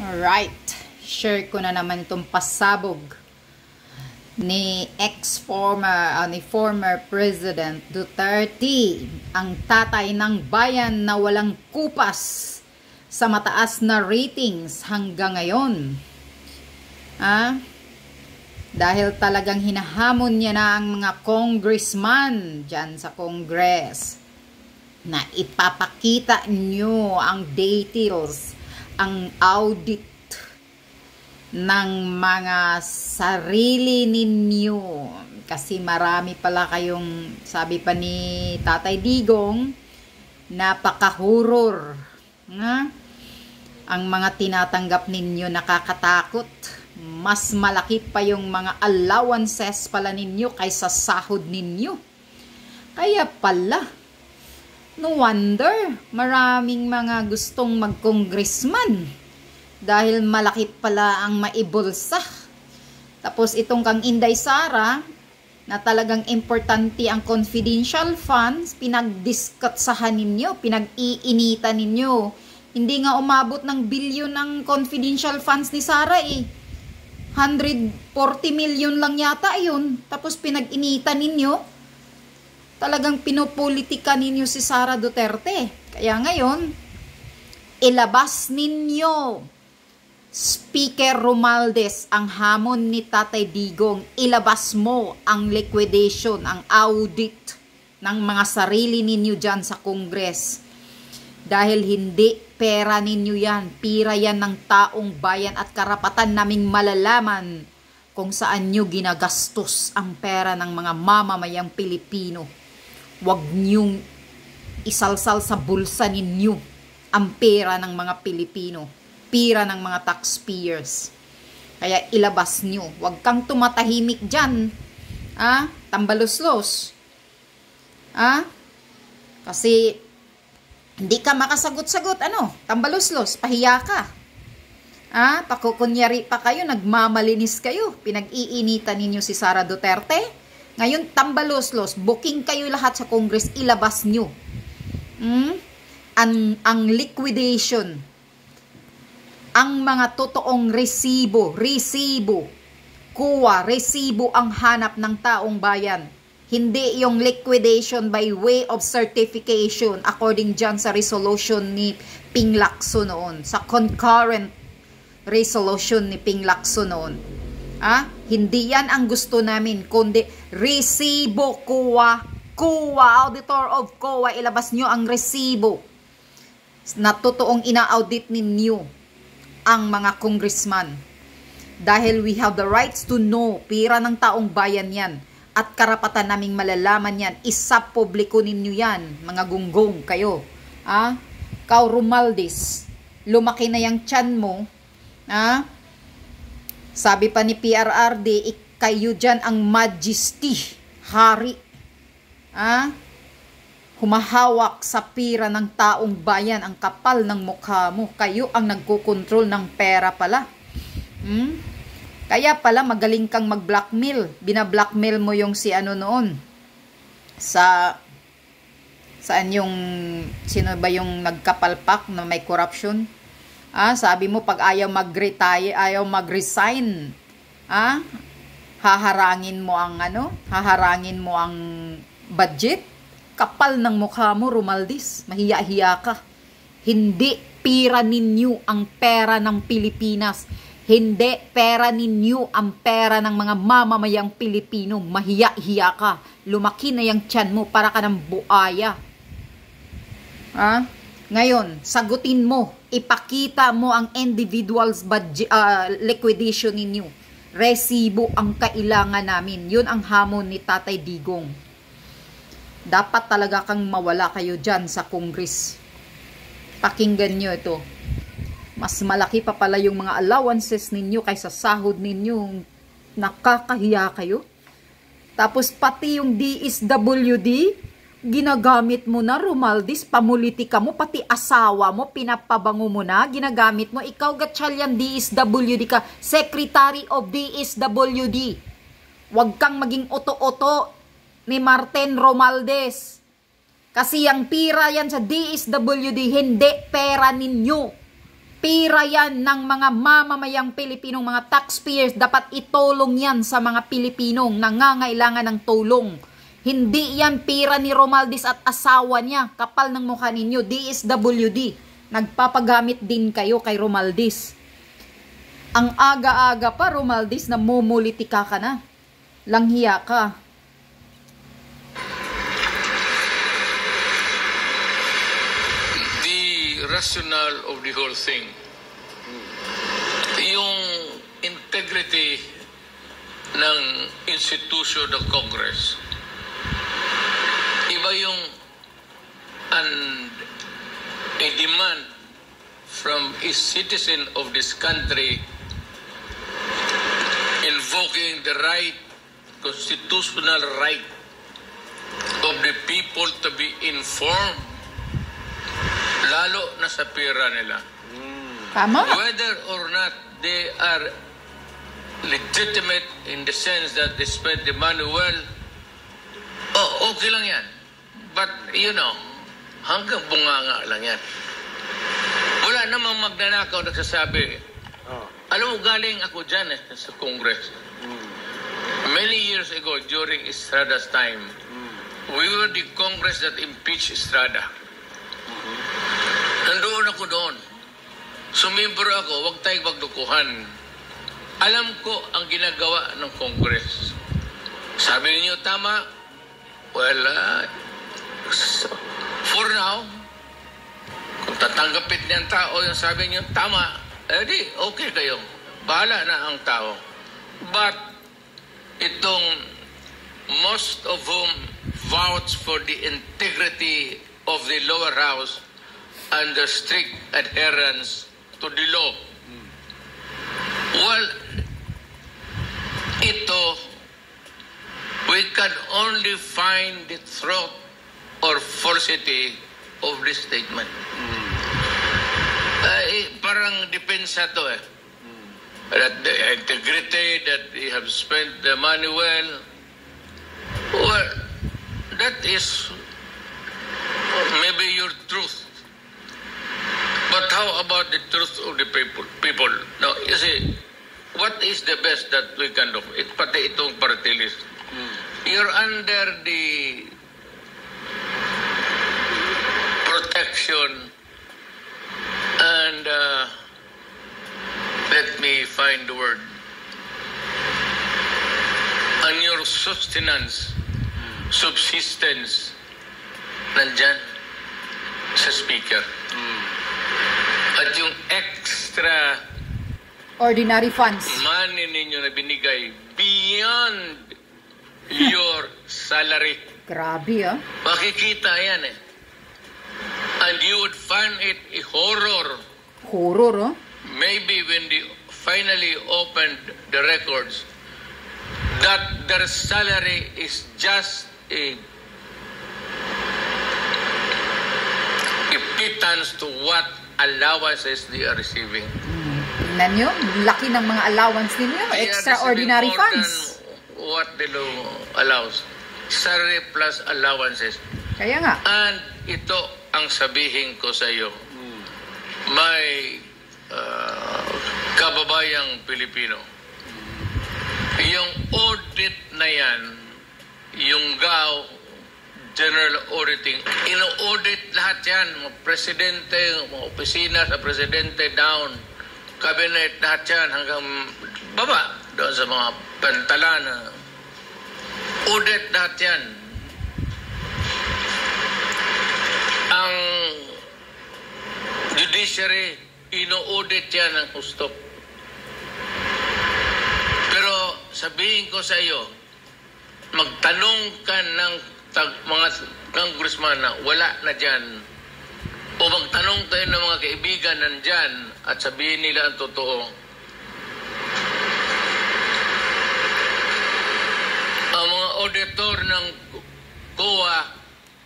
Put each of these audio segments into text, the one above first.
Alright, share ko na naman itong pasabog ni former President Duterte, ang tatay ng bayan na walang kupas sa mataas na ratings hanggang ngayon. Dahil talagang hinahamon niya na ang mga congressman dyan sa Congress na ipapakita niyo ang details, ang audit ng mga sarili ninyo. Kasi marami pala kayong, sabi pa ni Tatay Digong, napaka-horror. Ang mga tinatanggap ninyo nakakatakot. Mas malaki pa yung mga allowances pala ninyo kaysa sahod ninyo. Kaya pala, no wonder, maraming mga gustong mag-congressman dahil malaki pala ang maibulsa. Tapos itong kang Inday Sara, na talagang importante ang confidential funds, pinag-discutsahan ninyo, pinag-iinitan ninyo. Hindi nga umabot ng bilyon ang confidential funds ni Sara 140 million lang yata yun. Tapos pinag-initan ninyo. Talagang pinopolitika ninyo si Sara Duterte. Kaya ngayon, ilabas ninyo, Speaker Romualdez, ang hamon ni Tatay Digong. Ilabas mo ang liquidation, ang audit ng mga sarili ninyo dyan sa Congress. Dahil hindi pera ninyo yan, pira yan ng taong bayan at karapatan naming malalaman kung saan nyo ginagastos ang pera ng mga mamamayang Pilipino. Huwag nyong isalsal sa bulsa ninyo ang pera ng mga Pilipino, pira ng mga taxpayers. Kaya ilabas nyo. Huwag kang tumatahimik dyan. Tambaluslos. Kasi hindi ka makasagot-sagot, tambaluslos, pahiya ka. Pakukunyari pa kayo, nagmamalinis kayo, pinag-iinitan ninyo si Sara Duterte. Ngayon, tambaluslos, booking kayo lahat sa Congress, ilabas nyo. Ang liquidation, ang mga totoong resibo, kuha, resibo ang hanap ng taong bayan. Hindi yung liquidation by way of certification according dyan sa resolution ni Ping Lacson noon. Sa concurrent resolution ni Ping Lacson noon. Hindi yan ang gusto namin, kundi resibo, kuha, auditor of COA, ilabas nyo ang resibo na totoong ina-audit ninyo ang mga congressman. Dahil we have the rights to know, pira ng taong bayan yan. At karapatan naming malalaman yan. Isa-publiko ninyo yan. Mga gunggong kayo. Kau Romualdez, lumaki na yung tiyan mo. Sabi pa ni PRRD, kayo dyan ang majesty, hari. Humahawak sa pira ng taong bayan. Ang kapal ng mukha mo. Kayo ang nagkukontrol ng pera pala. Kaya pala magaling kang mag-blackmail. Bina-blackmail mo yung si noon. Saan yung, sino ba yung nagkapalpak na may corruption? Sabi mo pag ayaw mag-retire, ayaw mag-resign, haharangin mo ang haharangin mo ang budget. Kapal ng mukha mo, Romualdez. Mahiya-hiya ka. Hindi pira ninyo ang pera ng Pilipinas. Hindi pera ninyo ang pera ng mga mamamayang Pilipino. Mahiya-hiya ka. Lumaki na yung tiyan mo para ka ng buaya. Ngayon, sagutin mo. Ipakita mo ang individual's budget, liquidation ninyo. Resibo ang kailangan namin. Yun ang hamon ni Tatay Digong. Dapat talaga kang mawala kayo dyan sa Congress. Pakinggan nyo ito. Mas malaki pa pala yung mga allowances ninyo kaysa sahod ninyo. Nakakahiya kayo. Tapos pati yung DSWD, ginagamit mo na, Romualdez, pamulitika mo, pati asawa mo, pinapabango mo na, ginagamit mo. Ikaw, gatsalyan, DSWD ka, Secretary of DSWD. Huwag kang maging oto-oto ni Martin Romualdez. Kasi yung pira yan sa DSWD, hindi pera ninyo. Pira yan ng mga mamamayang Pilipinong, mga taxpayers. Dapat itulong yan sa mga Pilipinong nangangailangan ng tulong. Hindi yan pira ni Romualdez at asawa niya. Kapal ng mukha ninyo, DSWD. Nagpapagamit din kayo kay Romualdez. Ang aga-aga pa, Romualdez, na mumulitika ka na. Langhiya ka. Rationale of the whole thing, yung integrity ng institution ng Congress, iba yung a demand from a citizen of this country invoking the right, constitutional right of the people to be informed, lalo na sa pera nila. Tama. Whether or not they are legitimate in the sense that they spend the money well, okay lang yan. But, hanggang bunganga lang yan. Wala namang magnanakaw nagsasabi. Alam mo, galing ako dyan sa Congress. Many years ago, during Estrada's time, we were the Congress that impeached Estrada. Nandoon ako doon. Sumibro ako, huwag tayong magdukuhan. Alam ko ang ginagawa ng Congress. Sabi niyo tama? Well, for now, kung tatanggapin niyan tao yung sabi niyo tama, di, okay kayo. Bahala na ang tao. But, itong most of whom vouch for the integrity of the lower house and the strict adherence to the law. Well, ito, we can only find the truth or falsity of this statement. Parang depensa to That the integrity, that they have spent the money well, that is maybe your truth. But how about the truth of the people? Now, you see, what is the best that we can do? Pati itong party list. You're under the protection and let me find the word. And your sustenance, subsistence, nandyan sa speaker. At yung extra ordinary funds, money ninyo na binigay beyond your salary. Grabe Makikita yan And you would find it a horror. Horror Maybe when they finally opened the records, that their salary is just a pittance to what allowances they are receiving. Tingnan nyo, laki ng mga allowance ninyo, extraordinary funds. What the law allows. Salary plus allowances. Kaya nga. And ito ang sabihin ko sa iyo. May kababayang Pilipino. Yung audit na yan, yung GAO, General Auditing, ino-audit lahat yan, mga presidente, mga opisina sa presidente down, cabinet, lahat yan, hanggang baba, doon sa mga pantalana. Audit lahat yan. Ang judiciary, ino-audit yan ang gusto. Pero sabihin ko sa iyo, magtanong ka ng mga congressman na wala na dyan, o magtanong tayo ng mga kaibigan nandyan at sabihin nila ang totoo. Ang mga auditor ng COA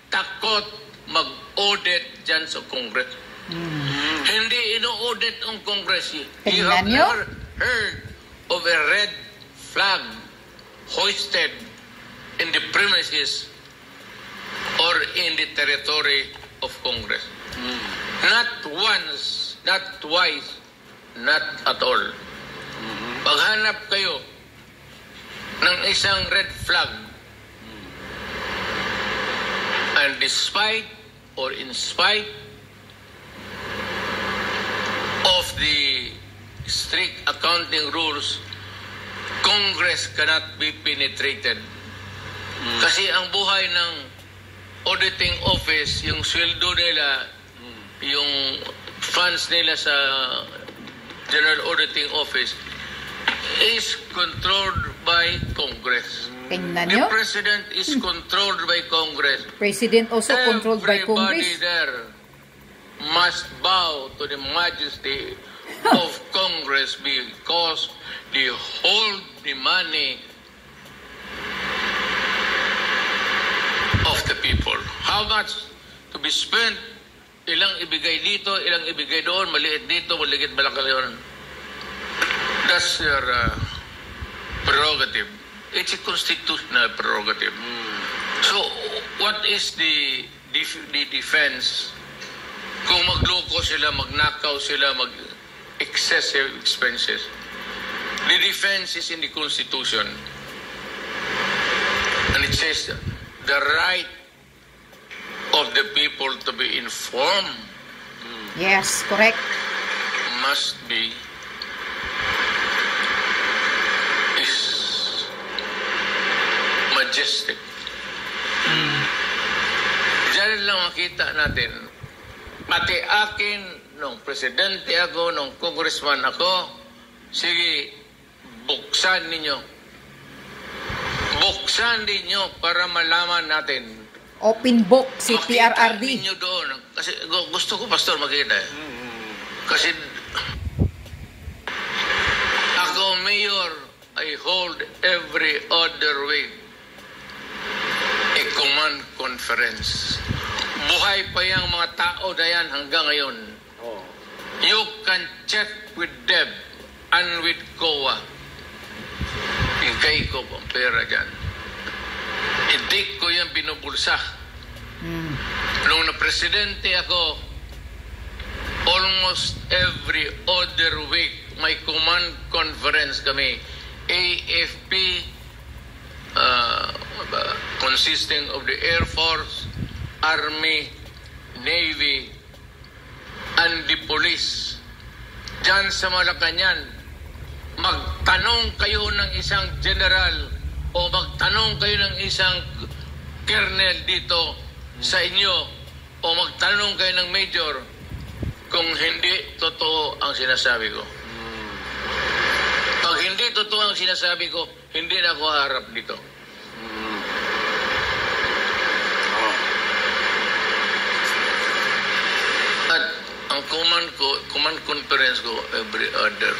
takot mag-audit dyan sa Congress. Hindi ino-audit ang Congress. You have never heard of a red flag hoisted in the premises or in the territory of Congress. Not once not twice, not at all. Paghanap kayo ng isang red flag, and despite or in spite of the strict accounting rules, Congress cannot be penetrated. Kasi ang buhay ng auditing office, yung sweldo nila, yung funds nila sa General Auditing Office is controlled by Congress. Tingnan The nyo. President is controlled by Congress. President also controlled by Everybody Congress. there must bow to the majesty of Congress because they hold the money of the people. How much to be spent? Ilang ibigay dito, ilang ibigay doon, maliit dito, maliit malaki doon. That's your prerogative. It's a constitutional prerogative. So, what is the defense? Kung magloko sila, magnakaw sila, mag-excessive expenses. The defense is in the Constitution. And it says the right of the people to be informed Yes, correct. must be is majestic. Diyan lang makita natin. Pati akin, nung presidente ako, nung congressman ako, sige, buksan ninyo. Buksan ninyo para malaman natin. Open book si Makita PRRD. ninyo doon. Kasi gusto ko, Pastor, makita eh. Kasi ako, Mayor, I hold every other week a command conference. Buhay pa yung mga tao na yan hanggang ngayon. You can check with Deb and with COA. Hingkay ko ang pera dyan. Hindi ko yan binubulsa. Nung na-presidente ako, almost every other week, may command conference kami. AFP, consisting of the Air Force, Army, Navy, and the Police. Diyan sa Malacanang, magtanong kayo ng isang general o magtanong kayo ng isang colonel dito sa inyo o magtanong kayo ng major kung hindi totoo ang sinasabi ko. Pag hindi totoo ang sinasabi ko, hindi na ako harap dito. At ang command conference ko every other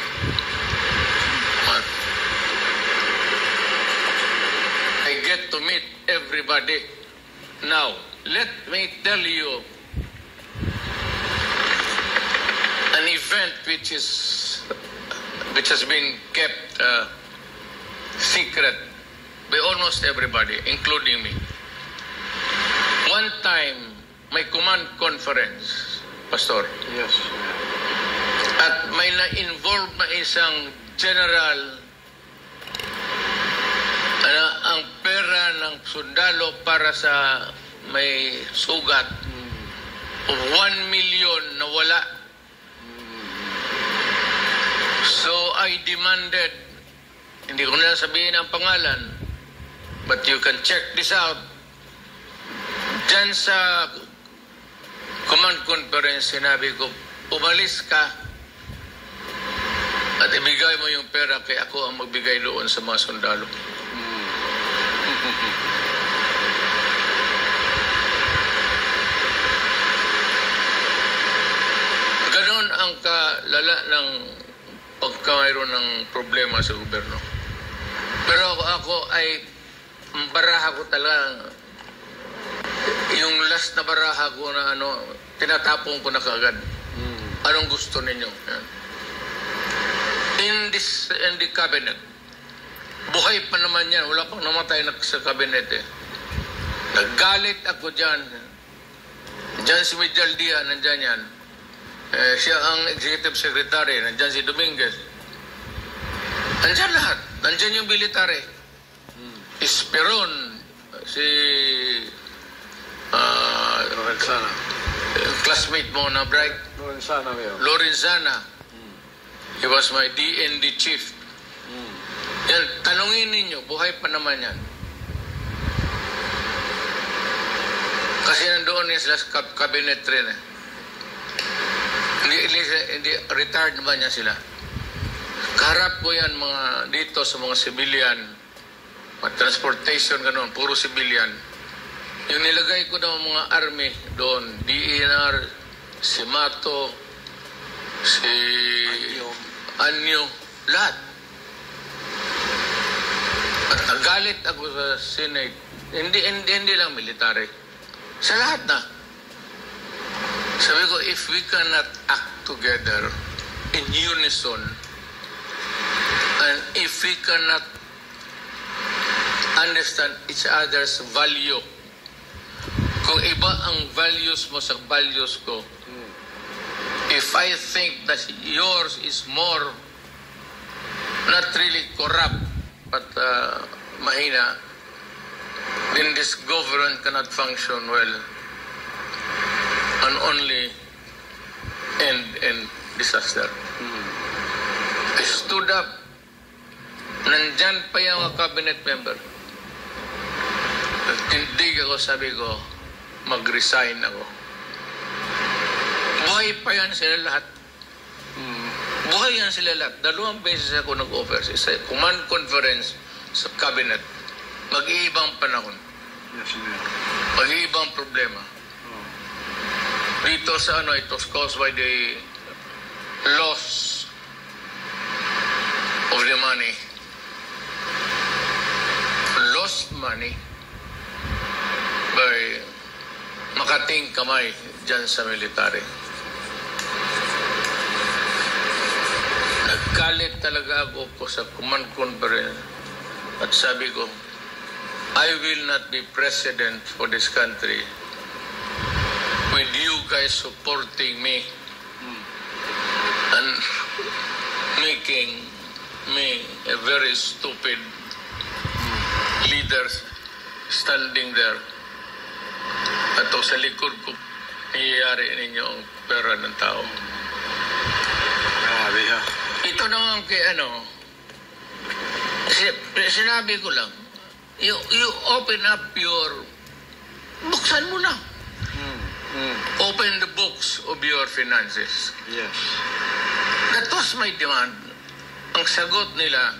month. I get to meet everybody. Now, let me tell you an event which has been kept secret by almost everybody, including me. One time, may command conference, Pastor. Yes. At may na-involve na isang general ang pera ng sundalo para sa may sugat of 1 million na wala. So I demanded, hindi ko na sabihin ang pangalan, but you can check this out. Diyan sa command conference, sinabi ko, umalis ka at ibigay mo yung pera kay ako ang magbigay doon sa mga sundalo. Ganon ang kalala ng pagkamayroon ng problema sa gobyerno. Pero ako ay baraha ko talaga. Yung last na baraha ko na tinatapong ko na kaagad. Anong gusto ninyo? Yan. In the cabinet, buhay pa naman yan. Wala pang namatay na sa cabinet eh. Naggalit ako dyan. Dyan si Medjaldia, nandyan yan. Siya ang executive secretary. Nandyan si Dominguez. Nandyan lahat. Nandyan yung military. Esperon, si Lorenzana. classmate mo na bright, Lorenzana, Mayor. Lorenzana. He was my DND chief. Yan, tanungin ninyo, buhay pa naman yan. Kasi nandoon yan sila sa cabinet rin eh. Hindi retired naman yan sila. Kaharap ko yan mga dito sa mga civilian, mga transportation, gano'n, puro civilian. Yung nilagay ko ng mga army doon, DNR, si Mato, si Anyo, lahat. At nagalit ako sa Senate. Hindi lang military. Sa lahat na. Sabi ko, if we cannot act together in unison, and if we cannot understand each other's value, kung iba ang values mo sa values ko, if I think that yours is more, not really corrupt, but mahina, then this government cannot function well and only end in disaster. I stood up. Nandyan pa yung mga cabinet member. Nagtindig ako, sabi ko, mag-resign ako. Buhay pa yan sila lahat. Buhay yan sila lahat. 2 beses ako nag-offer sa command conference sa cabinet. Mag-iibang panahon. Yes, Mayor. Mag-iibang problema. Dito sa it was caused by the loss of the money. Lost money by makating kamay dyan sa military. Nagkalit talaga ako sa command conference at sabi ko, I will not be president for this country with you guys supporting me and making me a very stupid leader standing there. At sa likod ko, iyayari ninyo ang pera ng tao. Grabe, ha? Ito naman kay sinabi ko lang, you open up buksan mo na. Open the books of your finances. Yes. That was my demand. Ang sagot nila,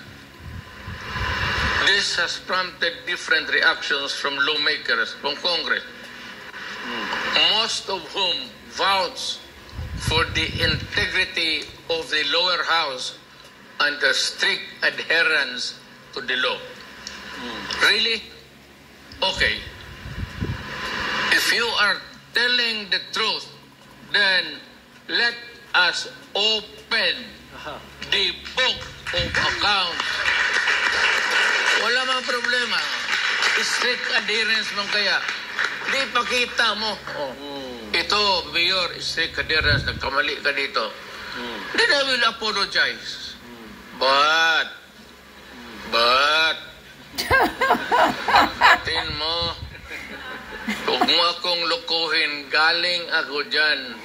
this has prompted different reactions from lawmakers, from Congress, most of whom vouch for the integrity of the lower house and the strict adherence to the law. Really? Okay. If you are telling the truth, then let us open the book of accounts. Wala mang problema. Strict adherence man kaya. Di pakita mo. Ito, Mayor, strict adherence. Nagkamali ka dito. Then I will apologize. But, tin mo, huwag mo akong lukuhin. Galing ako dyan.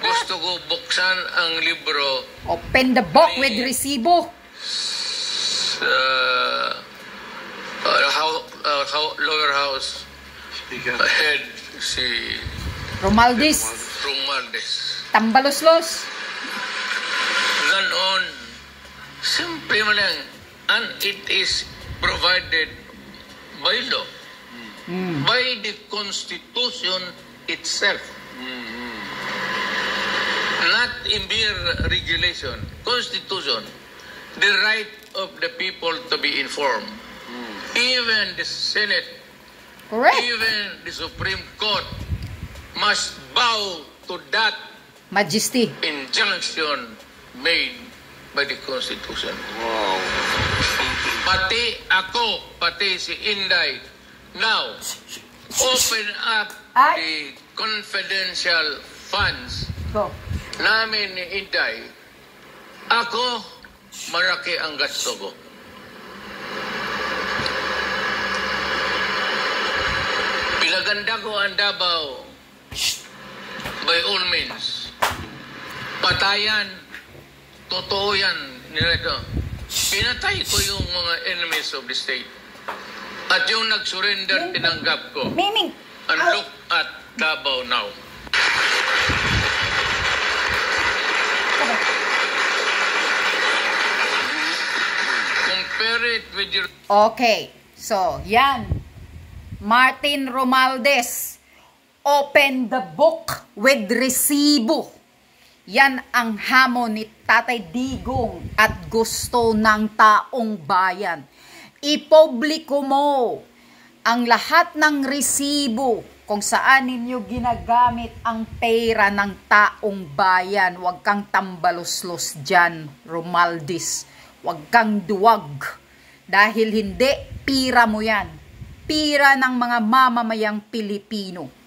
Gusto ko buksan ang libro. Open the book with resibo. Lower House Speaker. head si Romualdez. Tambaloslos. Ganon. Simple mo lang. And it is provided by law. By the Constitution itself. Not in mere regulation. Constitution. The right of the people to be informed. Even the Senate, Correct. even the Supreme Court must bow to that Majesty. injunction made by the Constitution. Wow. Pati ako, pati si Inday, now, open up Ay. the confidential funds Go. namin ni Inday, ako, maraki ang gasto ko. Pinaganda ko ang Davao by all means. Patayan, totoo yan nila ito. Pinatay ko yung mga enemies of the state. At yung nag-surrender, tinanggap ko. Miming! And look at Davao now. Compare it with your... Okay, so yan. Martin Romualdez, open the book with resibo. Yan ang hamon ni Tatay Digong at gusto ng taong bayan. Ipubliko mo ang lahat ng resibo kung saan ninyo ginagamit ang pera ng taong bayan. Huwag kang tambaluslos dyan, Romualdez. Huwag kang duwag. Dahil hindi, pira mo yan. Pira ng mga mamamayang Pilipino.